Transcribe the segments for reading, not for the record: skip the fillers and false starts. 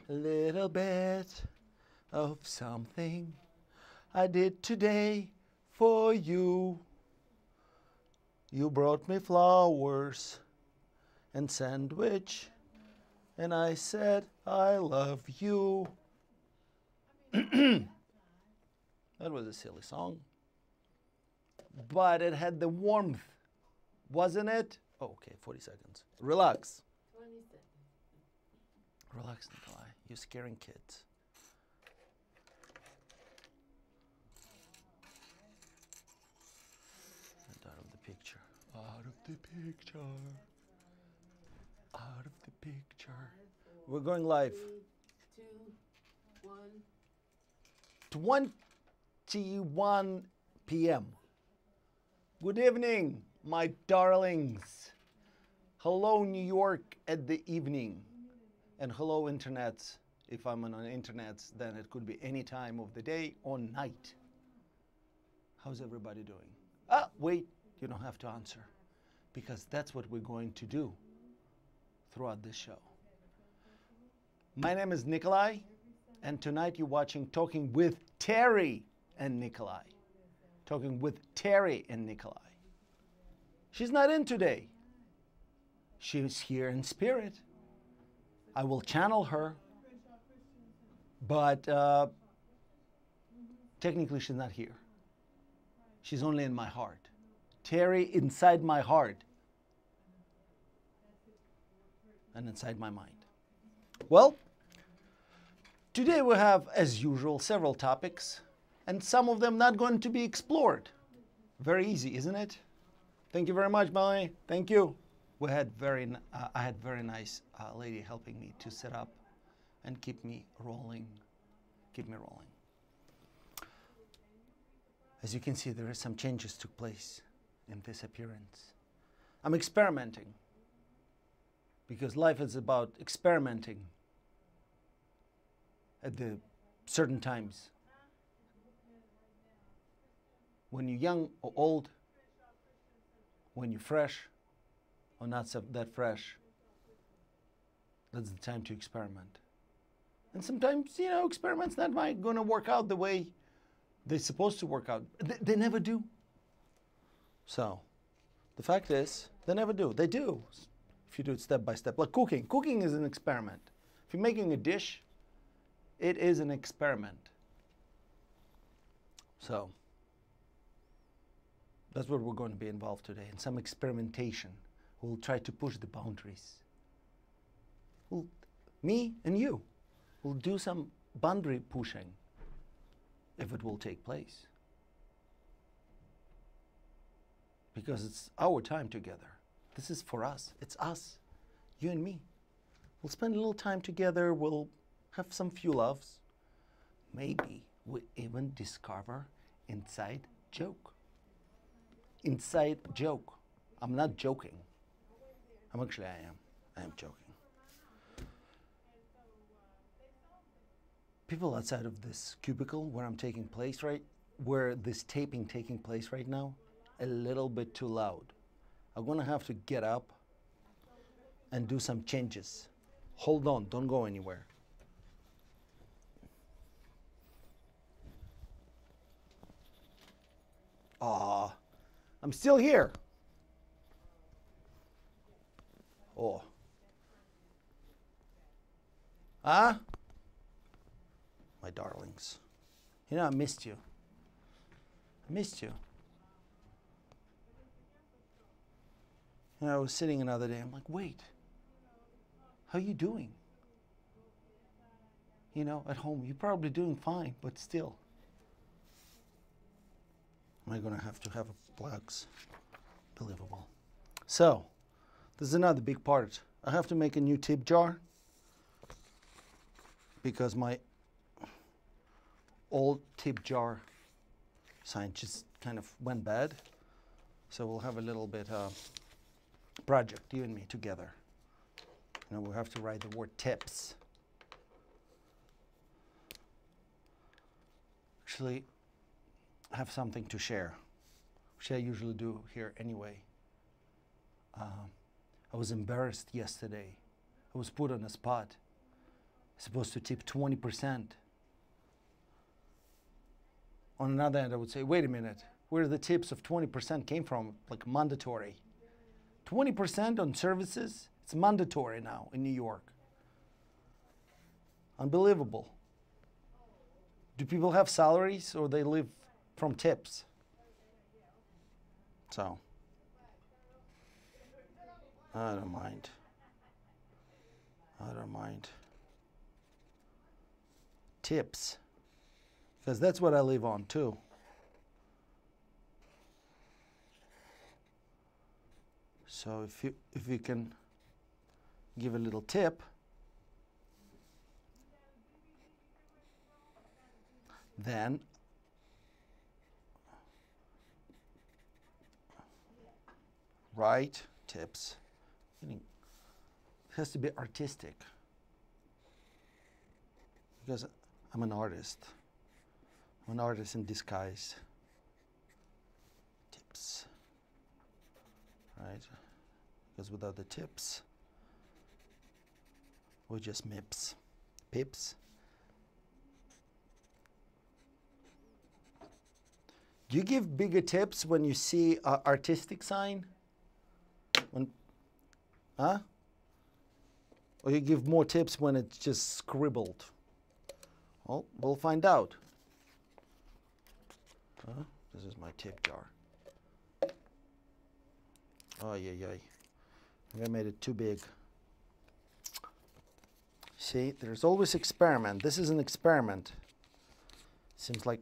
A little bit of something I did today for you. You brought me flowers and sandwich, and I said I love you. That was a silly song, but it had the warmth, wasn't it? Oh, okay, 40 seconds. Relax. 20 seconds. Relax, Nikolai. You're scaring kids. And out of the picture. Out of the picture. Out of the picture. We're going live. 3, 2, 1. 21 p.m. Good evening, my darlings. Hello, New York at the evening. And hello, internets. If I'm on internets, then it could be any time of the day or night. How's everybody doing? Ah, wait, you don't have to answer, because that's what we're going to do throughout this show. My name is Nikolai, and tonight you're watching Talking with Terry and Nikolai. Talking with Terry and Nikolai. She's not in today. She's here in spirit. I will channel her, but technically she's not here. She's only in my heart. Terry inside my heart and inside my mind. Well, today we have, as usual, several topics, and some of them not going to be explored. Very easy, isn't it? Thank you very much, Molly. Thank you. I had very nice lady helping me to set up and keep me rolling. Keep me rolling. As you can see, there are some changes took place in this appearance. I'm experimenting, because life is about experimenting at the certain times. When you're young or old, when you're fresh or not so that fresh, that's the time to experiment. And sometimes, you know, experiments not going to work out the way they're supposed to work out. They never do. So, the fact is, they never do. They do, if you do it step by step. Like cooking. Cooking is an experiment. If you're making a dish, it is an experiment. So, that's what we're going to be involved today, in some experimentation. We'll try to push the boundaries. Me and you will do some boundary pushing, if it will take place. Because it's our time together. This is for us. It's us, you and me. We'll spend a little time together. We'll have some few loves. Maybe we'll even discover inside joke. Inside joke. I'm not joking. I am. I am joking. People outside of this cubicle where I'm taking place where this taping taking place right now, a little bit too loud. I'm gonna have to get up and do some changes. Hold on, don't go anywhere. Ah, I'm still here. Oh. Huh? My darlings. You know, I missed you. I missed you. And I was sitting another day, I'm like, wait, how you doing? You know, at home, you're probably doing fine, but still. Am I gonna have plugs? Believable. So, this is another big part. I have to make a new tip jar because my old tip jar sign just kind of went bad. So we'll have a little bit project, you and me together. You know, we'll have to write the word tips. Actually, I have something to share, which I usually do here anyway. I was embarrassed yesterday. I was put on a spot. supposed to tip 20%. On another end, I would say, wait a minute, where the tips of 20% came from, like mandatory. 20% on services, it's mandatory now in New York. Unbelievable. Do people have salaries or they live from tips? So, I don't mind. I don't mind. Tips. Because that's what I live on too. So if you can give a little tip, then write tips. It has to be artistic because I'm an artist. I'm an artist in disguise. Tips. Right? Because without the tips, we're just mips. Pips. Do you give bigger tips when you see an artistic sign? Huh? Or you give more tips when it's just scribbled? Well, we'll find out. This is my tip jar. Oh, yeah. I made it too big. See, there's always experiment. This is an experiment. Seems like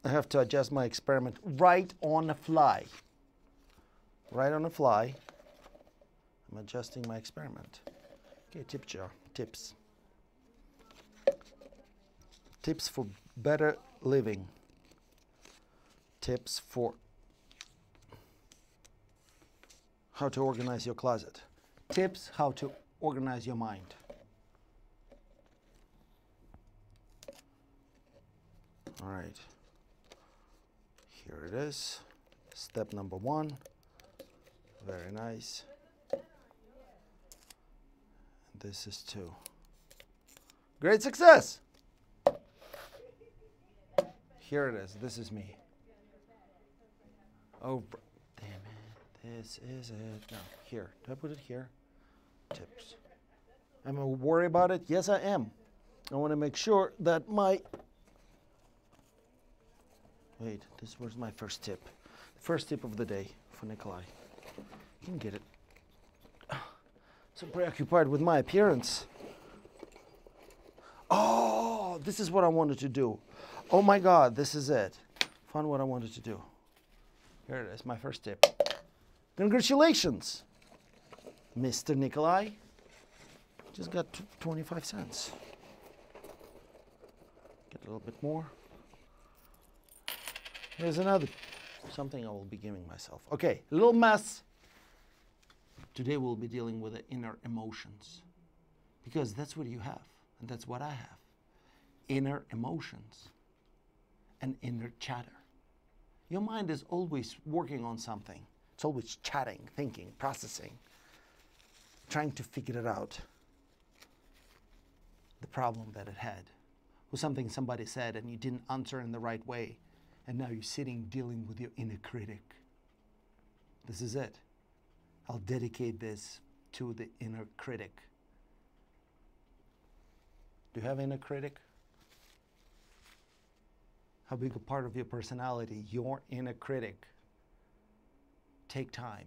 I have to adjust my experiment right on the fly. Right on the fly. I'm adjusting my experiment. Okay, tip jar. Tips. Tips for better living. Tips for how to organize your closet. Tips how to organize your mind. All right. Here it is. Step number 1. Very nice. This is 2. Great success! Here it is. This is me. Oh, damn it. This is it. No, here. Do I put it here? Tips. Am I worried about it? Yes, I am. I want to make sure that my... Wait, this was my first tip. The first tip of the day for Nikolai. You can get it. So preoccupied with my appearance. Oh, this is what I wanted to do. Oh my God, this is it. Found what I wanted to do. Here it is, my first tip. Congratulations, Mr. Nikolai. Just got 25 cents. Get a little bit more. Here's another something I will be giving myself. Okay, a little mess. Today we'll be dealing with the inner emotions. Because that's what you have, and that's what I have. Inner emotions and inner chatter. Your mind is always working on something. It's always chatting, thinking, processing, trying to figure it out. The problem that it had was something somebody said and you didn't answer in the right way. And now you're sitting dealing with your inner critic. This is it. I'll dedicate this to the inner critic. Do you have inner critic? How big a part of your personality, your inner critic? Take time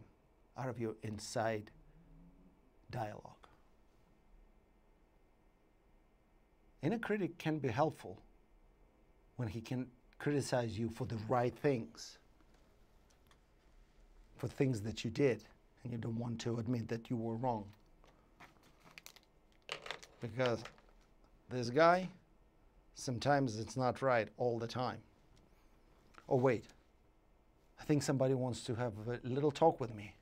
out of your inside dialogue. Inner critic can be helpful when he can criticize you for the right things, for things that you did, and you don't want to admit that you were wrong. Because this guy, sometimes it's not right all the time. Oh wait, I think somebody wants to have a little talk with me.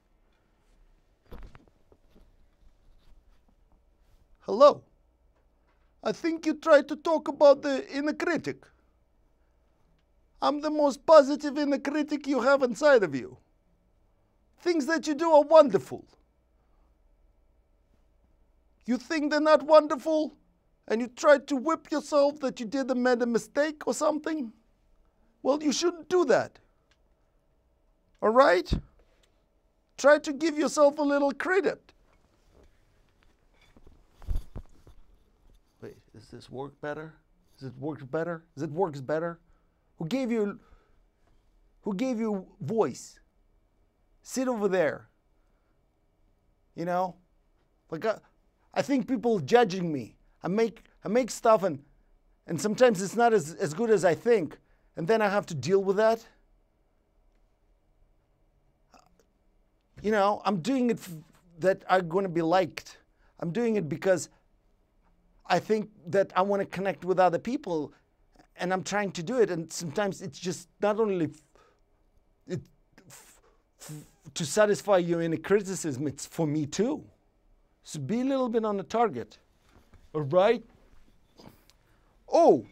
Hello, I think you tried to talk about the inner critic. I'm the most positive inner critic you have inside of you. Things that you do are wonderful. You think they're not wonderful? and you try to whip yourself that you made a mistake or something, well, you shouldn't do that. All right? Try to give yourself a little credit. Wait, does this work better? Does it work better? Does it work better? Who gave you voice? Sit over there. You know? Like I think people judging me. I make stuff and sometimes it's not as good as I think. And then I have to deal with that. You know, I'm doing it that I'm going to be liked. I'm doing it because I think that I want to connect with other people, and I'm trying to do it. And sometimes it's just not only to satisfy your inner criticism, it's for me too. So be a little bit on the target. All right? Oh,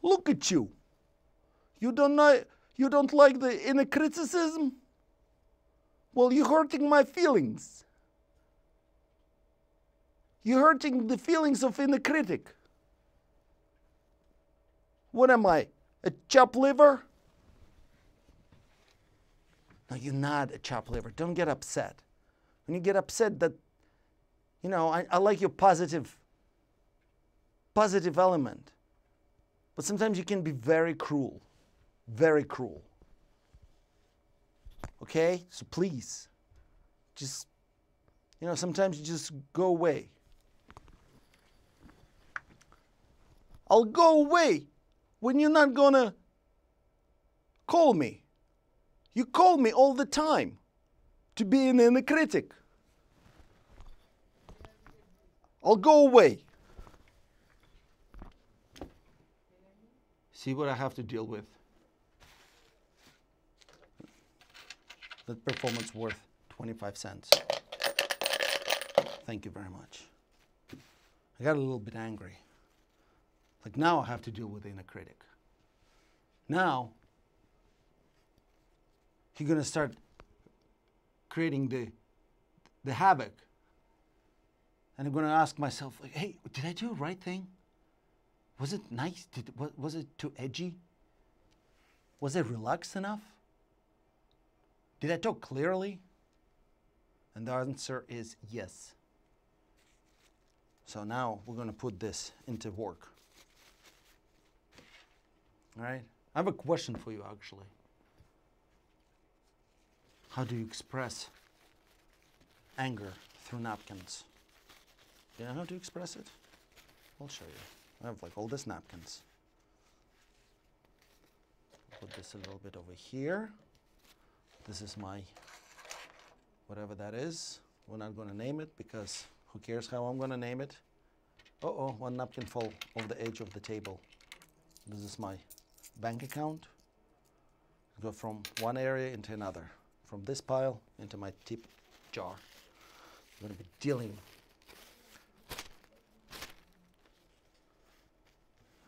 look at you. You don't like the inner criticism? Well, you're hurting my feelings. You're hurting the feelings of inner critic. What am I, a chopped liver? No, you're not a chopped liver. Don't get upset. When you get upset, that, you know, I like your positive element. But sometimes you can be very cruel. Very cruel. Okay? So please, just, you know, sometimes you just go away. I'll go away when you're not gonna call me. You call me all the time to be an inner critic. I'll go away. See what I have to deal with. That performance worth 25 cents. Thank you very much. I got a little bit angry. Like now I have to deal with the inner critic. Now you're going to start creating the havoc. And I'm going to ask myself, like, hey, did I do the right thing? Was it nice? Was it too edgy? Was it relaxed enough? Did I talk clearly? And the answer is yes. So now we're going to put this into work. All right? I have a question for you, actually. How do you express anger through napkins? Do you know how to express it? I'll show you. I have like all these napkins. Put this a little bit over here. This is my, whatever that is. We're not going to name it because who cares how I'm going to name it? Uh-oh, one napkin fell off the edge of the table. This is my bank account. Go from one area into another. From this pile into my tip jar. I'm going to be dealing.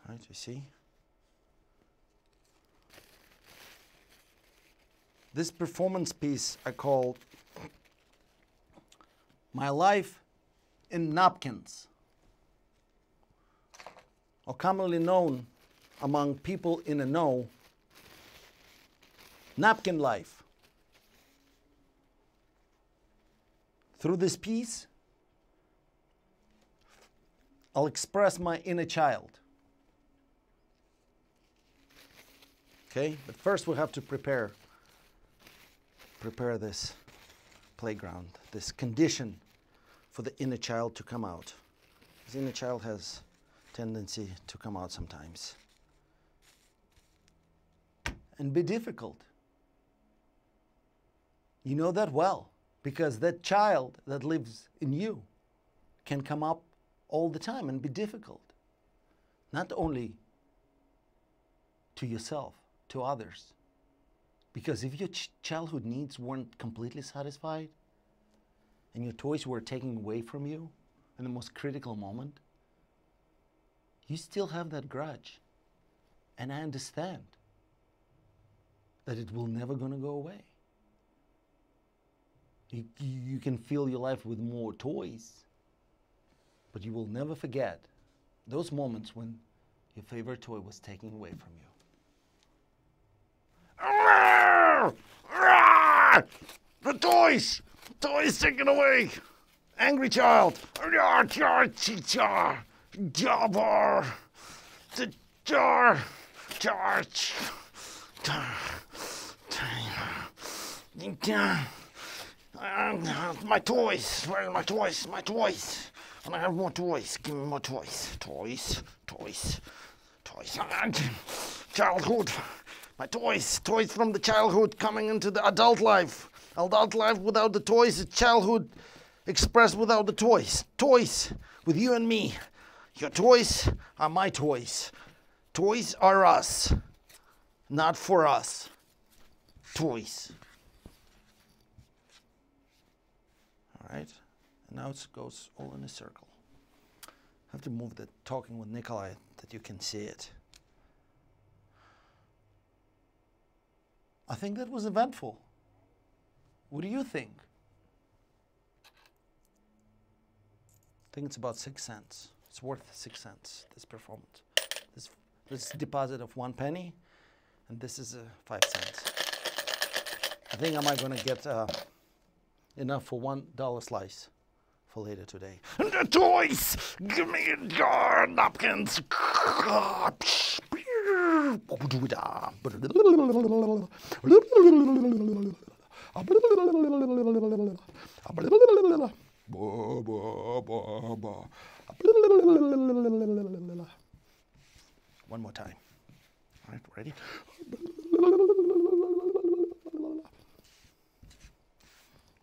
All right, you see? This performance piece I call My Life in Napkins, or commonly known among people in the know, napkin life. Through this piece, I'll express my inner child. Okay, but first we have to prepare this playground, this condition for the inner child to come out. The inner child has tendency to come out sometimes and be difficult. You know that well, because that child that lives in you can come up all the time and be difficult, not only to yourself, to others. Because if your childhood needs weren't completely satisfied and your toys were taken away from you in the most critical moment, you still have that grudge. And I understand that it will never gonna go away. You can fill your life with more toys, But you will never forget those moments when your favorite toy was taken away from you. The toys! Toys taken away! Angry child! Jabber! The jar! Charge! My toys! Where are my toys? My toys! And I have more toys. Give me more toys. Toys. Toys. Toys. Childhood. My toys. Toys from the childhood coming into the adult life. Adult life without the toys is childhood expressed without the toys. Toys with you and me. Your toys are my toys. Toys are us. Not for us. Toys. All right. And now it goes all in a circle. I have to move the talking with Nikolai that you can see it. I think that was eventful. What do you think? I think it's about 6 cents. It's worth 6 cents, this performance. This deposit of 1 penny, and this is 5 cents. I think I might gonna get enough for $1 slice for later today. And the toys! Give me a jar, napkins! One more time. All right, ready?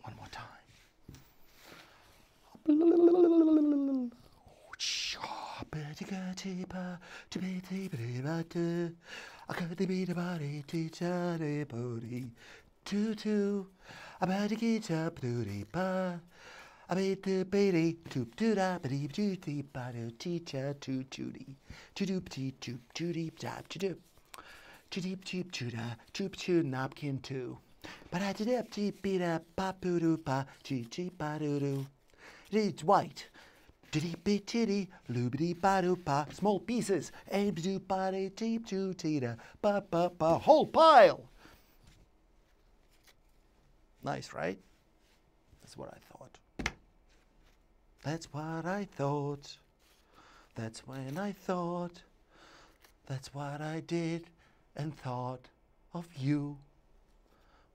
One more time. Napkin two. It's white. Small pieces. Whole pile. Nice, right? That's what I thought. That's what I thought. That's when I thought. That's what I did and thought of you.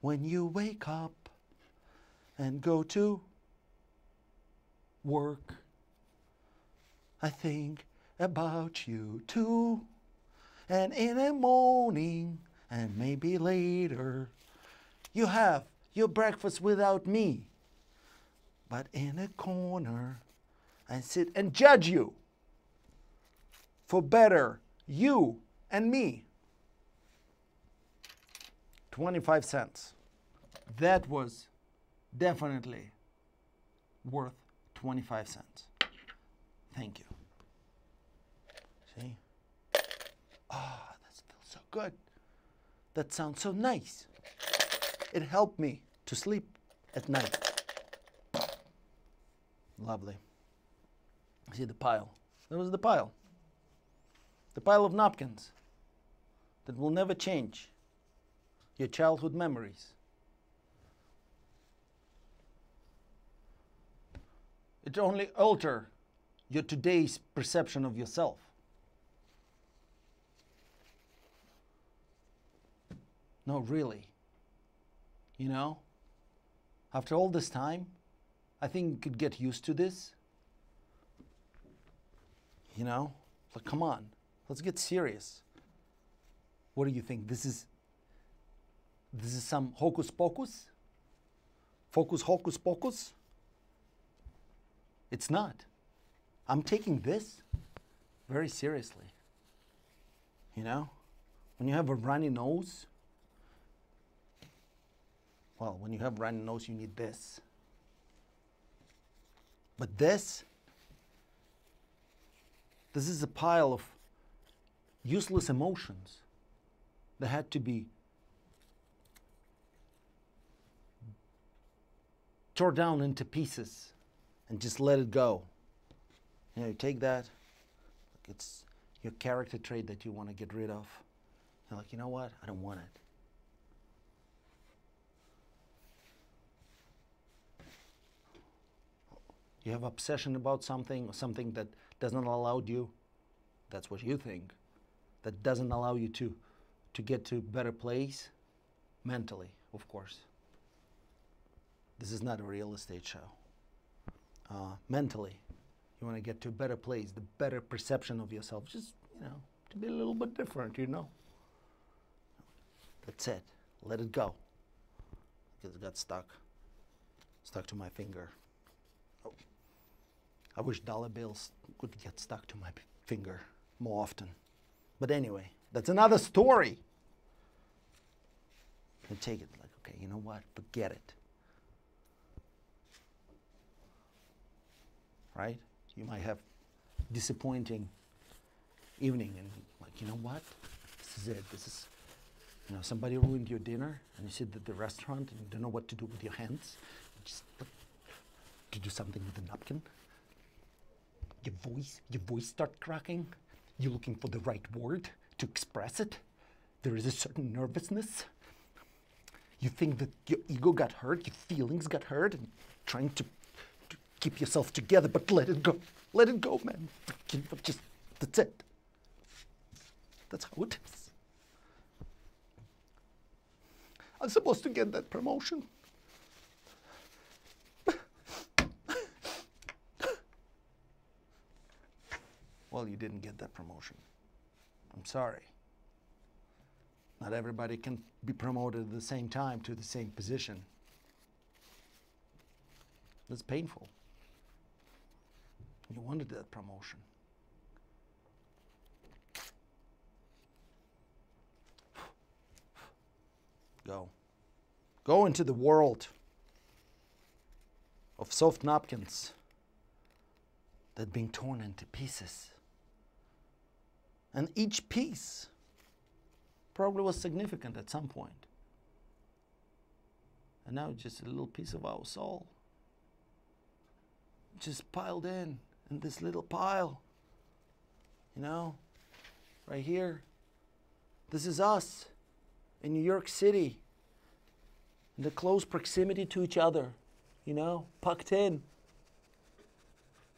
When you wake up and go to work, I think about you too. And in the morning and maybe later, you have your breakfast without me. But in a corner, I sit and judge you for better, you and me. 25 cents. That was definitely worth 25 cents. Thank you. See? Ah, that feels so good. That sounds so nice. It helped me to sleep at night. Lovely. See the pile. There was the pile. The pile of napkins that will never change. Your childhood memories. It only alter your today's perception of yourself. No, really. You know, after all this time, I think you could get used to this. You know, like, come on, let's get serious. What do you think? This is some hocus pocus? Focus hocus pocus? It's not. I'm taking this very seriously. You know, when you have a runny nose, well, when you have runny nose, you need this. But this is a pile of useless emotions that had to be torn down into pieces and just let it go. You know, you take that, it's your character trait that you want to get rid of. You're like, you know what? I don't want it. You have obsession about something, or something that doesn't allow you, that's what you think, that doesn't allow you to get to a better place, mentally, of course. This is not a real estate show. Mentally, you want to get to a better place, the better perception of yourself, just, you know, to be a little bit different, you know. That's it. Let it go. Because it got stuck to my finger. Oh. I wish dollar bills would get stuck to my finger more often. But anyway, that's another story. And take it like, okay, you know what? Forget it. Right? You might have disappointing evening and like, you know what? This is it. This is, you know, somebody ruined your dinner and you sit at the restaurant and you don't know what to do with your hands. You just to do something with a napkin. Your voice start cracking. You're looking for the right word to express it. There is a certain nervousness. You think that your ego got hurt, your feelings got hurt, and trying to keep yourself together, but let it go. Let it go, man. Just, that's it. That's how it is. I'm supposed to get that promotion. Well, you didn't get that promotion. I'm sorry. Not everybody can be promoted at the same time to the same position. It's painful. You wanted that promotion. Go. Go into the world of soft napkins that are being torn into pieces. And each piece probably was significant at some point. And now it's just a little piece of our soul. Just piled in this little pile. You know, right here. This is us in New York City. In the close proximity to each other. You know, pucked in.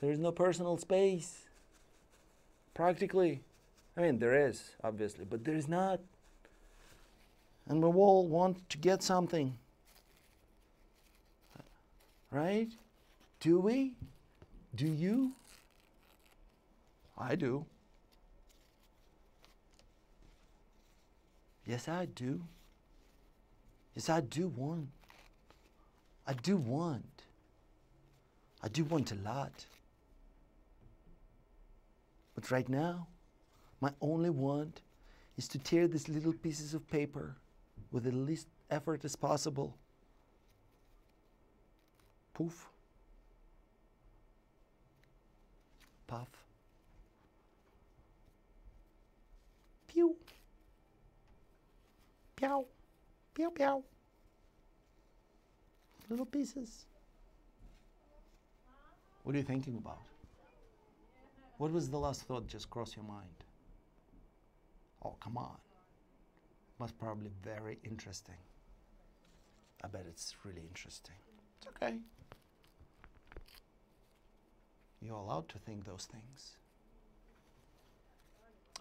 There is no personal space. Practically. I mean, there is, obviously, but there is not. And we all want to get something. Right? Do we? Do you? I do. Yes, I do. Yes, I do want. I do want. I do want a lot. But right now, my only want is to tear these little pieces of paper with the least effort as possible. Poof. Puff. Pew. Pew. Pew, pew. Little pieces. What are you thinking about? What was the last thought just crossed your mind? Oh, come on. Must probably very interesting. I bet it's really interesting. It's okay. You're allowed to think those things.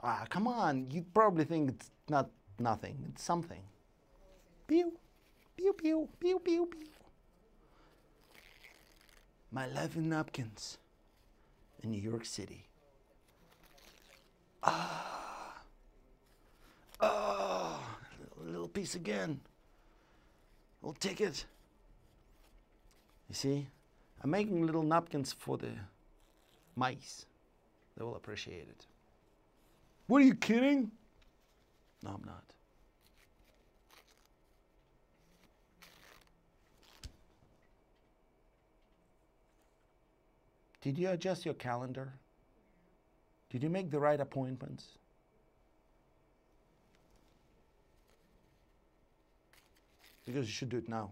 Ah, come on. You probably think it's not nothing. It's something. Pew, pew, pew, pew, pew, pew. My life in napkins in New York City. Ah, oh, a little piece again. We'll take it. You see, I'm making little napkins for the mice. They will appreciate it. What, are you kidding? No, I'm not. Did you adjust your calendar? Did you make the right appointments? Because you should do it now.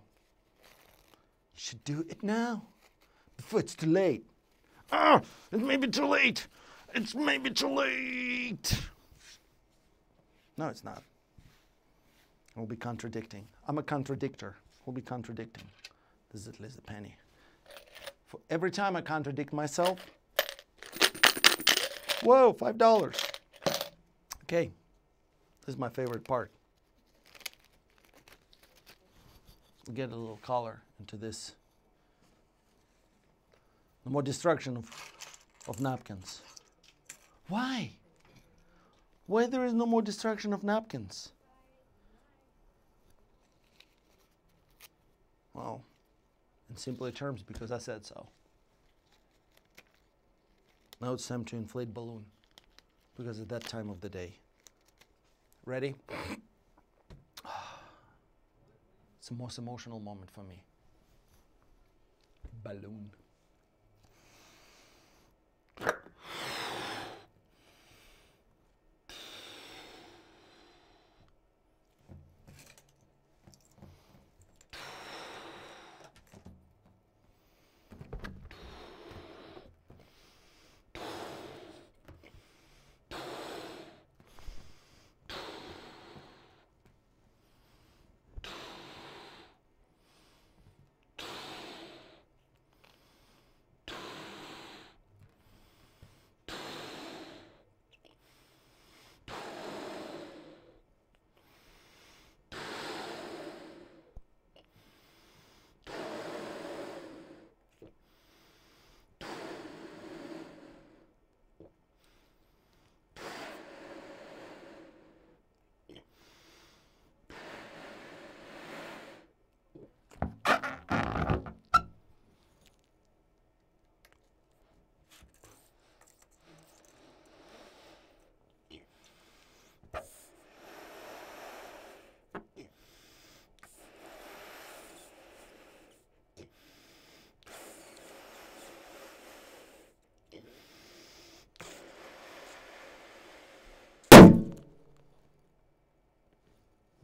You should do it now, before it's too late. Ah, it may be too late. It's maybe too late. No, it's not. I'll be contradicting. I'm a contradictor. I'll be contradicting. This is at least a penny. For every time I contradict myself. Whoa, $5. Okay, this is my favorite part. Get a little color into this. No more destruction of napkins. Why? Why there is no more destruction of napkins? Well, in simpler terms, because I said so. Now it's time to inflate balloon, because at that time of the day. Ready? It's the most emotional moment for me. Balloon.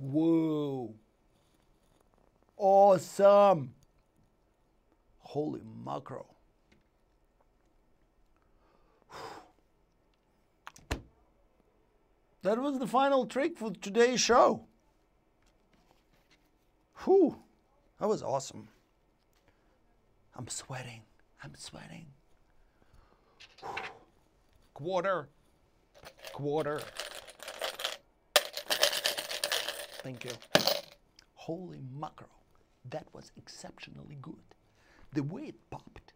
Whoa. Awesome. Holy mackerel. That was the final trick for today's show. Whew. That was awesome. I'm sweating. I'm sweating. Quarter. Quarter. Thank you. Holy mackerel. That was exceptionally good. The way it popped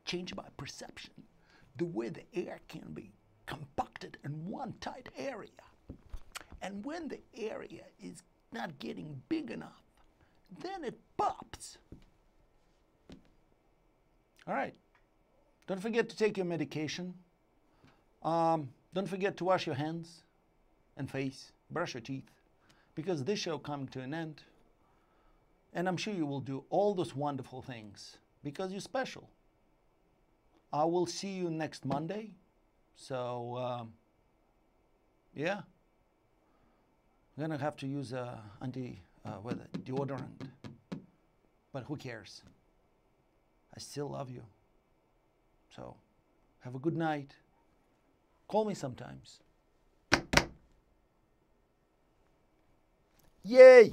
changed my perception. The way the air can be compacted in one tight area. And when the area is not getting big enough, then it pops. All right. Don't forget to take your medication. Don't forget to wash your hands and face, brush your teeth, because this show coming to an end. And I'm sure you will do all those wonderful things because you're special. I will see you next Monday. So, yeah. I'm going to have to use deodorant. But who cares? I still love you. So, have a good night. Call me sometimes. Yay!